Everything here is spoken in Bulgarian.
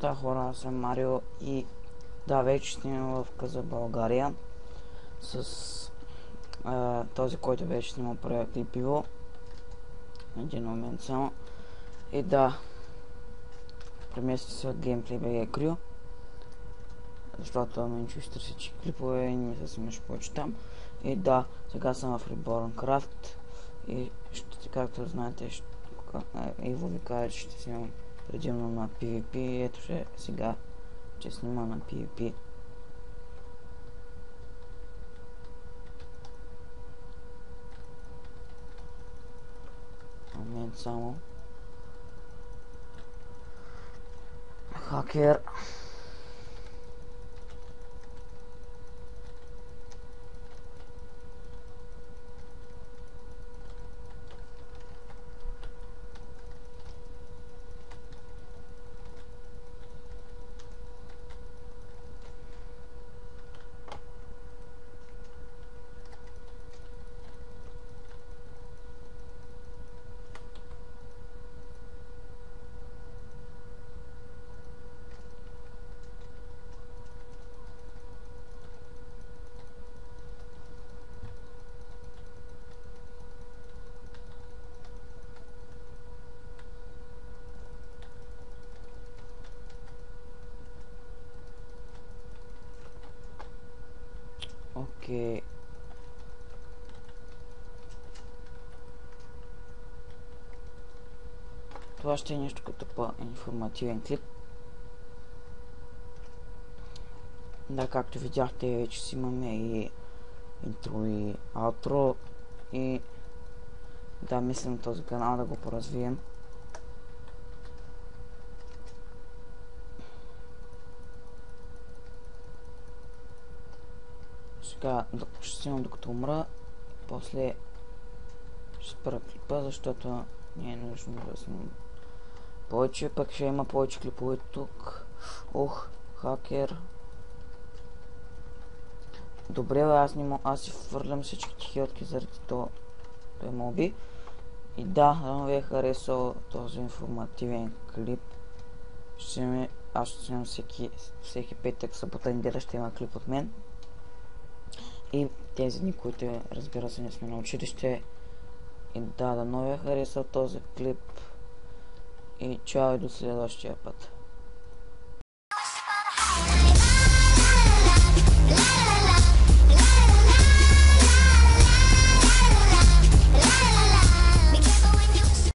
неща, хора, аз съм Марио и да, вече снимам в Каза България с този, който беше снимал проект Липиво. Един момент само. И да, премести се от Gameplay BG Crew, защото мен ще търси клипове и не се снимаш повече там. И да, сега съм в Reborn Craft и както знаете, Иво ви каже, че ще снимам предимно на PvP. Ето сега, че снима на PvP. Момент само. Хакер. Окей. Това ще е нещо като по-информативен клип. Да, както видяхте, вече си имаме и интро и аутро. И да, мислим този канал да го поразвием. Сега ще снимам докато умра. После ще спра клипа, защото не е нужно да снимам повече. Пък ще има повече клипове тук. Ох, хакер. Добре, аз си фърлям всички хилтки заради той моби. И да, ви е харесал този информативен клип. Аз ще снимам всеки петък, събота, неделя ще има клип от мен. И тези дни, които разбира се не сме на училище. И да, ви е харесал този клип. И чао и до следващия път.